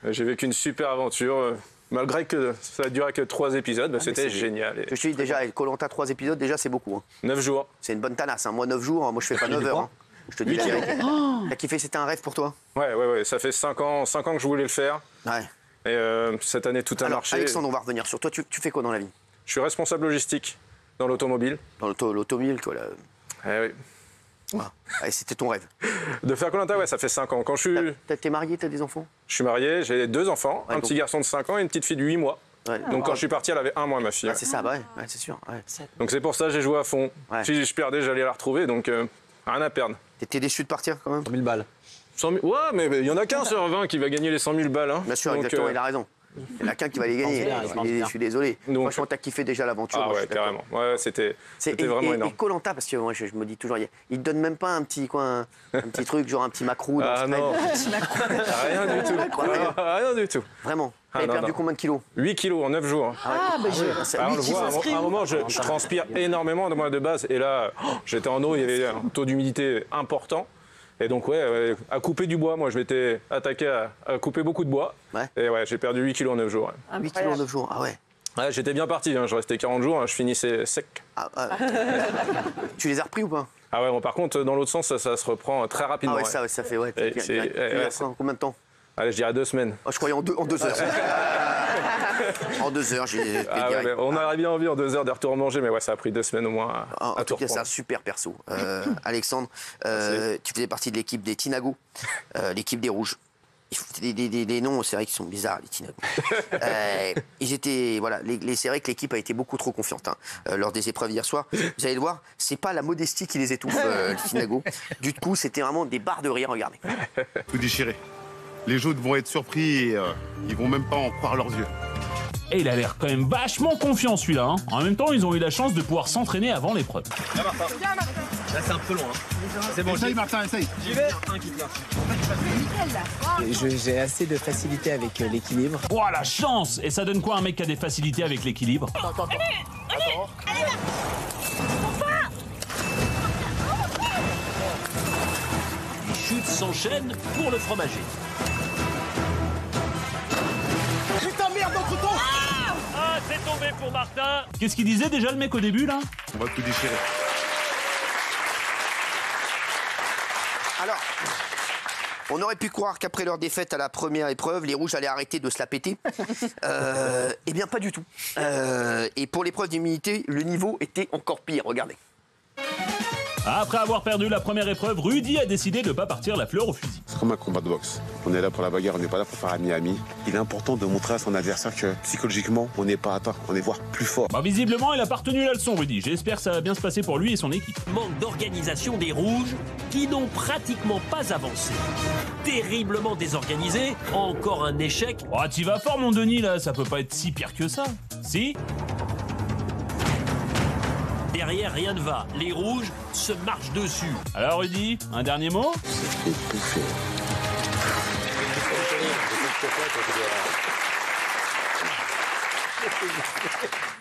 J'ai vécu une super aventure. Malgré que ça a duré que 3 épisodes, c'était génial. Je te dis déjà, Koh-Lanta 3 épisodes, déjà c'est beaucoup. 9 jours. C'est une bonne tanasse. Moi 9 jours, moi je fais pas 9 heures. Je te dis la vérité. T'as kiffé, c'était un rêve pour toi? Ouais. Ça fait 5 ans que je voulais le faire. Ouais. Et cette année, tout a marché. Alexandre, on va revenir sur toi. Tu fais quoi dans la vie? Je suis responsable logistique dans l'automobile. Dans l'automobile, quoi. Oui. Ah, c'était ton rêve. De faire Koh-Lanta, ouais, ça fait 5 ans. Quand T'es marié, t'as des enfants? Je suis marié, j'ai 2 enfants, un petit garçon de 5 ans et une petite fille de 8 mois. Ouais. Donc quand je suis parti, elle avait 1 mois, ma fille. C'est ça, ouais, c'est sûr. Ouais. Donc c'est pour ça que j'ai joué à fond. Ouais. Si je perdais, j'allais la retrouver, donc rien à perdre. T'étais déçu de partir quand même? 100 000 balles. 100 000... Ouais, mais il y en a qu'un sur 20 qui va gagner les 100 000 balles. Hein. Bien sûr, donc, exactement, il a raison. Il n'y en a qu'un qui va les gagner. Je suis désolé. Donc, franchement, t'as kiffé déjà l'aventure. Ah ouais, carrément. Ouais, c'était vraiment énorme. Et Koh-Lanta, parce que moi, je me dis toujours, il te donne même pas un petit truc, genre un petit macrou. Ah non, rien du tout. Rien du tout. Vraiment. T'avais perdu combien de kilos? 8 kilos en 9 jours. On le voit, à un moment, je transpire énormément de moi de base. Et là, j'étais en eau, il y avait un taux d'humidité important. Et donc, à couper du bois, moi, je m'étais attaqué à couper beaucoup de bois. Ouais. Et j'ai perdu 8 kilos en 9 jours. Ouais. 8 kilos en 9 jours, ah ouais. Ouais, j'étais bien parti, je restais 40 jours, je finissais sec. Tu les as repris ou pas? Ah ouais, bon, par contre, dans l'autre sens, ça se reprend très rapidement. Ah ouais, ça fait, combien de temps? Allez, je dirais 2 semaines. Oh, je croyais en 2 heures. En 2 heures, j'ai on a bien envie en 2 heures de retour manger, mais ça a pris 2 semaines au moins en tout cas, c'est un super perso. Alexandre, tu faisais partie de l'équipe des Tinago, l'équipe des Rouges. Des noms, c'est vrai qu'ils sont bizarres, les Tinago. C'est vrai que l'équipe a été beaucoup trop confiante lors des épreuves d'hier soir. Vous allez le voir, c'est pas la modestie qui les étouffe, les Tinago. Du coup, c'était vraiment des barres de rire, regardez. Tout déchiré. Les jaunes vont être surpris et ils vont même pas en croire leurs yeux. Et il a l'air quand même vachement confiant celui-là. Hein. En même temps, ils ont eu la chance de pouvoir s'entraîner avant l'épreuve. Là, Martin. Là, c'est un peu loin. Hein. C'est bon, essaye, Martin, essaye. J'y vais. Un qui te J'ai assez de facilité avec l'équilibre. Oh, la chance! Et ça donne quoi un mec qui a des facilités avec l'équilibre? Attends. Les chutes s'enchaînent pour le fromager. Putain, merde, dans le couteau! Ah, c'est tombé pour Martin. Qu'est-ce qu'il disait déjà le mec au début là? On va tout déchirer. Alors, on aurait pu croire qu'après leur défaite à la première épreuve, les Rouges allaient arrêter de se la péter. Eh bien, pas du tout. Et pour l'épreuve d'immunité, le niveau était encore pire, regardez. Après avoir perdu la première épreuve, Rudy a décidé de ne pas partir la fleur au fusil. C'est comme un combat de boxe. On est là pour la bagarre, on n'est pas là pour faire ami-ami. Il est important de montrer à son adversaire que psychologiquement, on n'est pas atteint, on est voire plus fort. Visiblement, il a pas retenu la leçon, Rudy. J'espère que ça va bien se passer pour lui et son équipe. Manque d'organisation des Rouges qui n'ont pratiquement pas avancé. Terriblement désorganisé, encore un échec. Oh, t'y vas fort, mon Denis, là, ça peut pas être si pire que ça. Si? Derrière, rien ne va. Les Rouges se marchent dessus. Alors, Rudy, un dernier mot?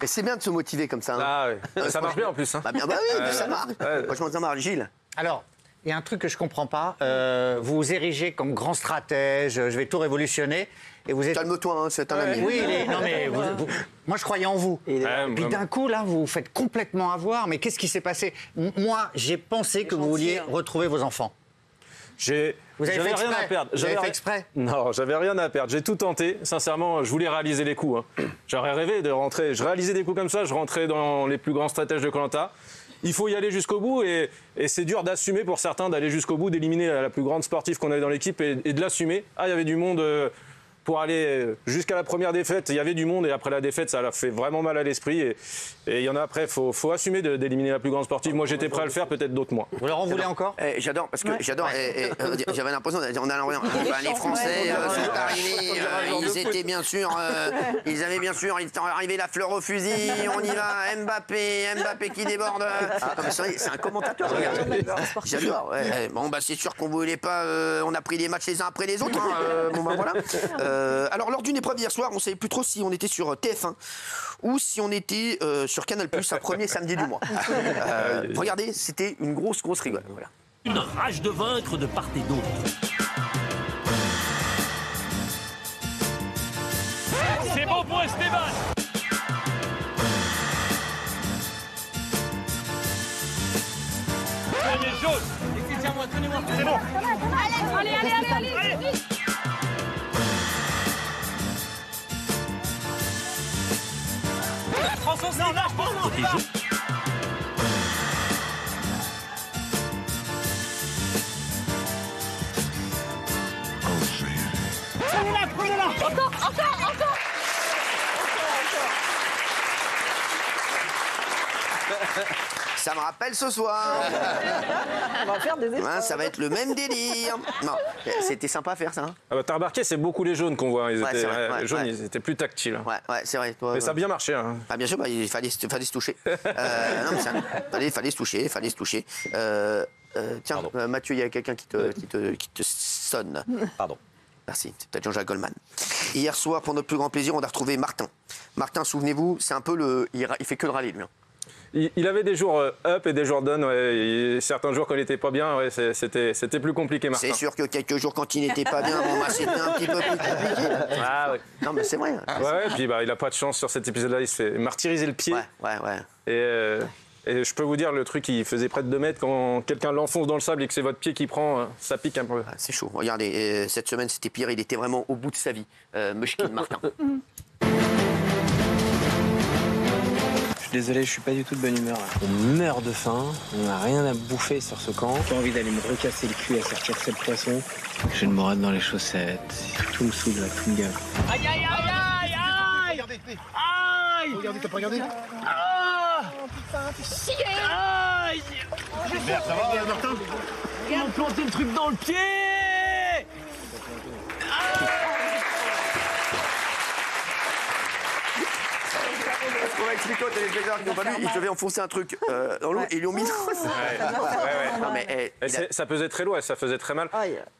Et c'est bien de se motiver comme ça. Hein. Ah ouais. Ça marche bien en plus. Hein. Bah oui, ça marche. Franchement, ça marche. Gilles. Alors, il y a un truc que je comprends pas. Vous vous érigez comme grand stratège, je vais tout révolutionner. Et vous êtes... Calme-toi, hein, c'est un ami. Oui, non mais moi je croyais en vous. Et puis d'un coup là, vous vous faites complètement avoir. Mais qu'est-ce qui s'est passé? Moi, j'ai pensé que vous vouliez retrouver vos enfants. J'avais rien à perdre. Vous avez fait exprès? Non, j'avais rien à perdre. J'ai tout tenté. Sincèrement, je voulais réaliser les coups. Hein. J'aurais rêvé de rentrer. Je réalisais des coups comme ça. Je rentrais dans les plus grands stratèges de Koh-Lanta. Il faut y aller jusqu'au bout et c'est dur d'assumer pour certains d'aller jusqu'au bout, d'éliminer la plus grande sportive qu'on avait dans l'équipe et de l'assumer. Ah, il y avait du monde pour aller jusqu'à la première défaite. Il y avait du monde et après la défaite, ça a fait vraiment mal à l'esprit. Et il y en a après, faut assumer d'éliminer la plus grande sportive. Moi, j'étais prêt à le faire, peut-être d'autres moins. Vous leur en voulez encore? J'adore, parce que j'adore. J'avais l'impression, on a l'Orient. Les Français sont arrivés, ils étaient bien sûr, ils étaient arrivés la fleur au fusil, on y va, Mbappé qui déborde. C'est un commentateur, regarde. J'adore. Bon, c'est sûr qu'on voulait pas, on a pris les matchs les uns après les autres. Bon, voilà. Alors, lors d'une épreuve hier soir, on ne savait plus trop si on était sur TF1 ou si on était sur Canal+, un premier samedi du mois. Regardez, c'était une grosse rigole. Voilà. Une rage de vaincre de part et d'autre. C'est bon pour Esteban. Les jaunes. Tiens-moi, tenez-moi. C'est bon. Allez, vite. François, non, Côté jaune. prenez-la. Encore. Ça me rappelle ce soir. On va faire des efforts. Hein, ça va être le même délire. Non, c'était sympa à faire ça. Hein. Ah bah, t'as remarqué, c'est beaucoup les jaunes qu'on voit. Ils Ouais, étaient, c'est vrai, ouais, les jaunes, ouais. ils étaient plus tactiles. Ouais, c'est vrai. Toi, Mais ça a bien marché. Hein. Ah, bien sûr, bah, il fallait se toucher. Non, mais ça, fallait se toucher. Tiens, Mathieu, il y a quelqu'un qui te sonne. Pardon. Merci, c'est peut-être Jean-Jacques Goldman. Hier soir, pour notre plus grand plaisir, on a retrouvé Martin. Martin, souvenez-vous, c'est un peu le... Il fait que le rallye, lui. Hein. Il avait des jours up et des jours down. Ouais. Certains jours, quand il n'était pas bien, ouais, c'était plus compliqué, Martin. C'est sûr que quelques jours, quand il n'était pas bien, bon, bah, c'était un petit peu plus compliqué. Ah, ouais. Non, mais c'est vrai. Ouais, puis bah, il n'a pas de chance sur cet épisode-là. Il se fait martyriser le pied. Ouais. Et je peux vous dire, le truc, il faisait près de 2 mètres. Quand quelqu'un l'enfonce dans le sable et que c'est votre pied qui prend, ça pique un peu. C'est chaud. Regardez, cette semaine, c'était pire. Il était vraiment au bout de sa vie. Mushkin Martin. Désolé, je suis pas du tout de bonne humeur. On meurt de faim, on n'a rien à bouffer sur ce camp. J'ai envie d'aller me recasser le cul à sortir cette poisson. J'ai une morade dans les chaussettes, tout me saoule, tout me gave. Aïe. Regardez. Aïe. Regardez, t'as pas regardé? Ah. Oh putain, t'es chier. Aïe. Merde, ça va, Martin? Ils m'ont planté le truc dans le pied. On va expliquer aux téléspectateurs qui n'ont pas vu, ils devaient enfoncer un truc dans l'eau et ils lui ont mis dans... Non, mais, ça pesait très lourd et ça faisait très mal.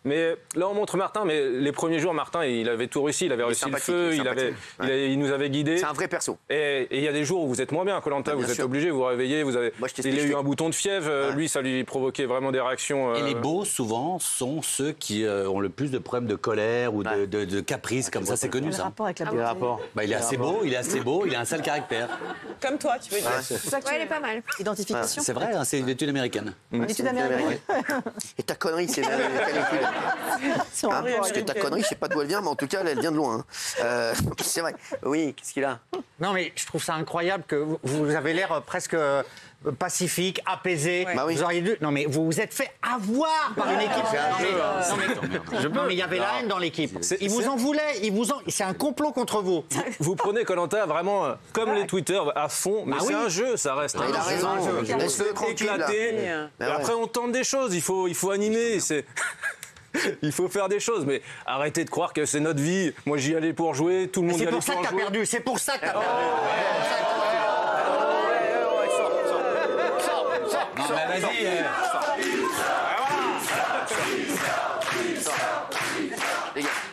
Mais là, on montre Martin, mais les premiers jours, Martin, il avait tout réussi. Il avait réussi le feu, il nous avait guidés. C'est un vrai perso. Et il y a des jours où vous êtes moins bien à Koh-Lanta, vous êtes obligé, vous vous réveillez, il a eu un bouton de fièvre, lui, ça lui provoquait vraiment des réactions. Et les beaux, souvent, sont ceux qui ont le plus de problèmes de colère ou de caprice, comme ça, c'est connu, ça. Rapport avec la beauté. Il est assez beau, il a un sale caractère. Comme toi, tu veux dire. Ouais, elle est pas mal. Identification. C'est vrai, hein, c'est une étude américaine. Une étude américaine. Et ta connerie, c'est quelle étude? Parce que ta connerie, je sais pas d'où elle vient, mais en tout cas, elle vient de loin. C'est vrai. Oui, qu'est-ce qu'il a? Non, mais je trouve ça incroyable que vous avez l'air presque pacifique, apaisé. Ouais. Bah oui. Vous auriez dû... Non, mais vous vous êtes fait avoir par une équipe. Non, mais il y avait la haine dans l'équipe. Ils vous en voulaient. C'est un complot contre vous. Vous prenez Koh-Lanta vraiment comme les Twitter à fond, mais c'est un jeu, ça reste un il a jeu. raison. Laisse-le tranquille. Éclaté. Et après, on tente des choses. Il faut animer. Il faut faire des choses, mais arrêtez de croire que c'est notre vie. Moi, j'y allais pour jouer, tout le monde y allait pour jouer. C'est pour ça que t'as perdu. C'est pour ça que t'as perdu. Non, mais vas-y.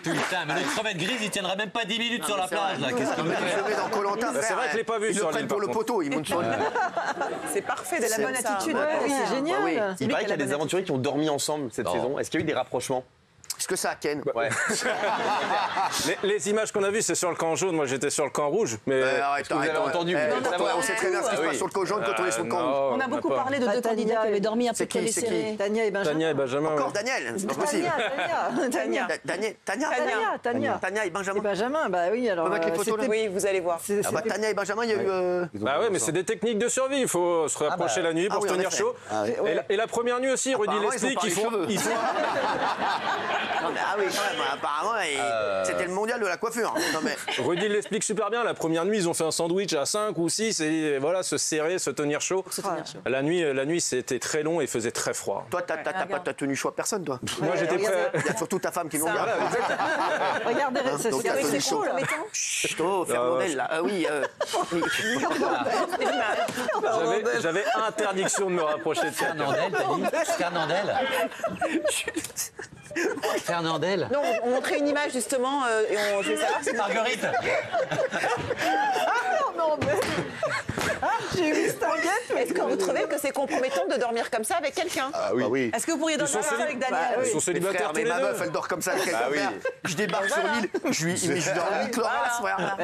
Putain, mais notre crevette grise, il tiendra même pas 10 minutes sur la plage, là. Qu'est-ce qu'il nous fait? Je vais dans Koh-Lanta, c'est vrai que je l'ai pas vu ils sur le prennent l'île, pour le par poteau, ils montent sur l'île. C'est parfait de la bonne attitude. Oui, c'est génial. Il paraît qu'il y a des aventuriers qui ont dormi ensemble cette saison. Est-ce qu'il y a eu des rapprochements? Est-ce que ça, Ken? Ouais. Les images qu'on a vues, c'est sur le camp jaune. Moi, j'étais sur le camp rouge. Mais Arrête, vous avez entendu. on sait très bien ce qui se passe sur le camp jaune quand on est sur le camp rouge. On a beaucoup parlé de deux candidats qui avaient dormi un peu qui, collés c'est qui serrés. Tania et Benjamin. Tania et Benjamin. Encore Daniel, c'est pas possible. Tania et Benjamin. Et Benjamin, bah oui, alors. On peut mettre les photos là. Oui, vous allez voir. Tania et Benjamin, il y a eu. Bah ouais, mais c'est des techniques de survie. Il faut se rapprocher la nuit pour se tenir chaud. Et la première nuit aussi, Rudy l'explique, il faut. Ah oui, quand même, apparemment, c'était le mondial de la coiffure. Non, mais... Rudy l'explique super bien. La première nuit, ils ont fait un sandwich à 5 ou 6 et voilà, se serrer, se tenir chaud. La nuit, c'était très long et faisait très froid. Toi, t'as tenu choix personne, toi. Moi, j'étais prêt. Il y a surtout ta femme qui nous regarde. Regardez, c'est chaud, là. Chut, oh, Fernandel, là. Ah oui. J'avait interdiction de me rapprocher de Fernandel, t'as dit? Fernandel. Fernandel. Non, on montrait une image justement et on voulait savoir si Marguerite. non, mais. J'ai eu Stargate. Est-ce que vous trouvez que c'est compromettant de dormir comme ça avec quelqu'un? Ah oui. Est-ce que vous pourriez dormir avec Daniel? Ils sont célibataires tous Mais les ma deux. meuf, elle dort comme ça avec quelqu'un. Je débarque sur l'île, je dors en Nicolas, frère.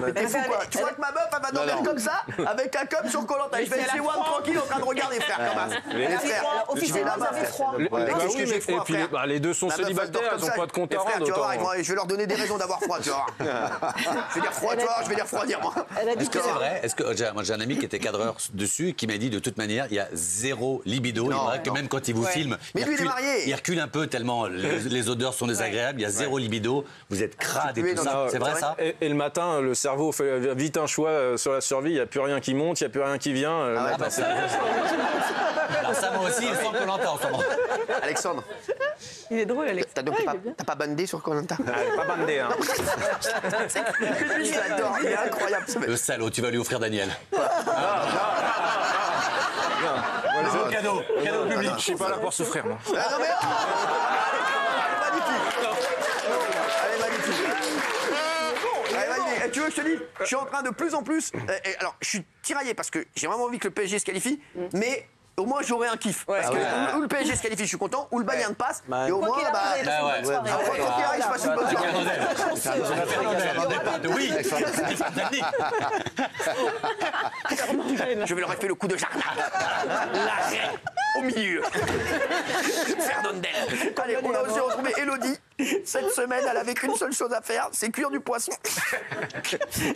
Mais t'es fou quoi? Tu vois que ma meuf, elle va dormir comme ça, avec un com sur Koh-Lanta. Je vais chez One tranquille en train de regarder, frère, comme ça. Les frère, je vais là-bas, frère. Qu'est-ce que j'ai froid, frère? Les deux sont Ma meuf, elle dort célibataires, comme ils n'ont ça. pas de compte à Et frère, rendre. tu vas voir, autant. je vais leur donner des raisons d'avoir froid, tu vas voir. Je vais dire froid, tu vois, je vais dire refroidir, moi. Est-ce que c'est vrai? Est-ce que moi j'ai un ami qui était cadreur dessus qui m'a dit de toute manière il y a zéro libido. Il paraît que même quand il vous filme, mais lui il est marié. Il recule un peu tellement les odeurs sont désagréables. Il y a zéro libido. Vous êtes crade et tout ça. C'est vrai ça? Et le matin, le cerveau fait vite un choix sur la survie. Il n'y a plus rien qui monte, il n'y a plus rien qui vient. Alors ça moi aussi, il sent Koh-Lanta en ce moment. Alexandre. Il est drôle, Alex. T'as pas bandé sur Koh-Lanta? Pas bandé, hein. Lui, je l'adore, il est incroyable. Le salaud, tu vas lui offrir Daniel. Cadeau public. Je suis pas là pour souffrir, moi. Non mais elle est magnifique. Tu veux que je te dise, je suis en train de plus en plus. Alors, je suis tiraillé parce que j'ai vraiment envie que le PSG se qualifie, mais au moins j'aurai un kiff. Parce que ou le PSG se qualifie, je suis content, ou le Bayern passe, et au moins, je passe une bonne soirée. Oui, je vais leur faire le coup de jardin. L'arrêt au milieu. Fernandel. Allez, on a aussi retrouvé Élodie. Cette semaine, elle avait qu'une seule chose à faire, c'est cuire du poisson.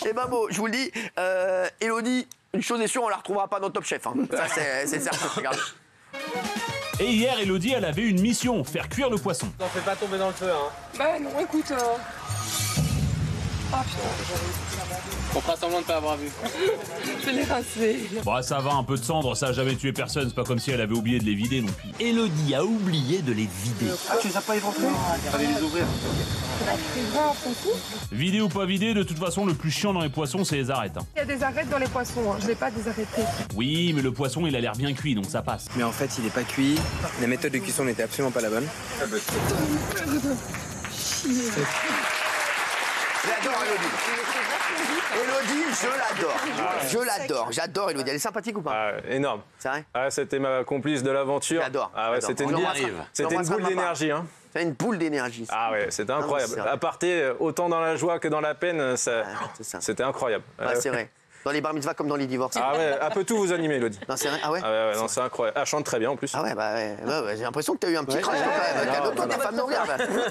Et ben bon, je vous le dis, Élodie, une chose est sûre, on la retrouvera pas dans Top Chef. Hein. Ça, c'est certain. Regarde. Et hier, Élodie, elle avait une mission, faire cuire le poisson. T'en fais pas tomber dans le feu, hein. Bah non, écoute. Ah putain. On fera semblant de pas avoir vu. Je l'ai rincé. Bah ça va, un peu de cendre, ça a jamais tué personne, c'est pas comme si elle avait oublié de les vider non plus. Élodie a oublié de les vider. Ah, tu les as pas éventrés? Fallait les ouvrir. Vider ou pas vider, de toute façon, le plus chiant dans les poissons, c'est les arêtes. Hein. Il y a des arêtes dans les poissons, hein. Je l'ai pas désarrêté. Oui, mais le poisson, il a l'air bien cuit, donc ça passe. Mais en fait, il est pas cuit. La méthode de cuisson n'était absolument pas la bonne. J'adore Élodie. Élodie, je l'adore. Je l'adore. J'adore Élodie. Elle est sympathique ou pas? Énorme. C'est vrai? C'était ma complice de l'aventure. J'adore. Ah ouais, c'était une boule d'énergie. Hein. C'est une boule d'énergie. Ah ouais, c'était incroyable. À partir autant dans la joie que dans la peine, c'était incroyable. C'est vrai. Dans les bar mitzvahs comme dans les divorces. Ah ouais, elle peut tout vous animer, Élodie. Non, c'est vrai. Ah ouais? Non, c'est incroyable. Elle chante très bien en plus. Ah ouais, j'ai l'impression que t'as eu un petit crash quand même. Calme-toi, ta femme d'anglais.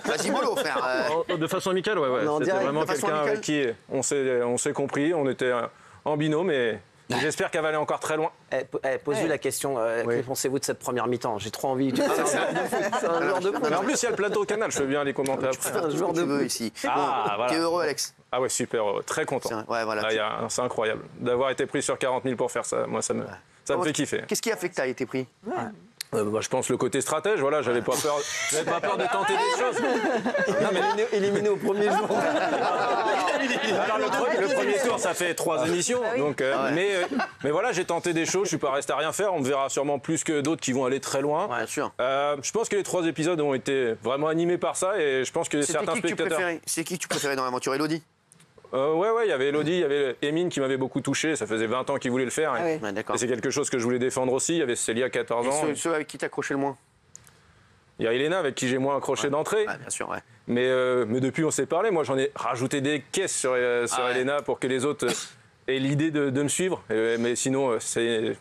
Vas-y, mollo, frère. De façon amicale, ouais. C'était vraiment quelqu'un avec qui on s'est compris, on était en binôme et j'espère qu'elle va aller encore très loin. Pose-lui la question, que pensez-vous de cette première mi-temps? J'ai trop envie. Mais en plus, il y a le plateau Canal, je fais bien les commenter après. C'est un joueur de veux ici. Voilà. T'es heureux, Alex? Ah ouais, super heureux, très content. Ouais, voilà. C'est incroyable. D'avoir été pris sur 40 000 pour faire ça, moi, ça me fait kiffer. Qu'est-ce qui a fait que t'as été pris? Je pense le côté stratège, voilà, j'avais pas peur de tenter des choses. Non, mais éliminé au premier jour. Alors le premier tour, ça fait 3 émissions, donc, mais voilà, j'ai tenté des choses, je suis pas resté à rien faire, on me verra sûrement plus que d'autres qui vont aller très loin. Ouais, sûr. Je pense que les 3 épisodes ont été vraiment animés par ça et je pense que certains spectateurs... C'est qui que tu préférais dans l'aventure? Élodie? Ouais, il y avait Élodie, il y avait Émine qui m'avait beaucoup touché, ça faisait 20 ans qu'il voulait le faire. Et c'est quelque chose que je voulais défendre aussi, il y avait Célia, 14 ans. Et ceux avec qui t'accrochais le moins? Il y a Elena avec qui j'ai moins accroché d'entrée. Ouais, bien sûr, ouais. Mais depuis, on s'est parlé. Moi, j'en ai rajouté des caisses sur Elena pour que les autres aient l'idée de me suivre. Mais sinon, c'est une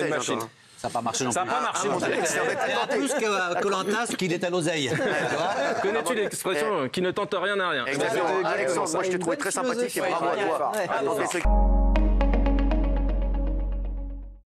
machine. Ça n'a pas marché non plus. Ça n'a pas marché non plus. Plus que Koh-Lanta, ce qu'il est à l'oseille. Connais-tu l'expression qui ne tente rien à rien? Exactement. Alexandre, moi je t'ai trouvé très sympathique et bravo à toi.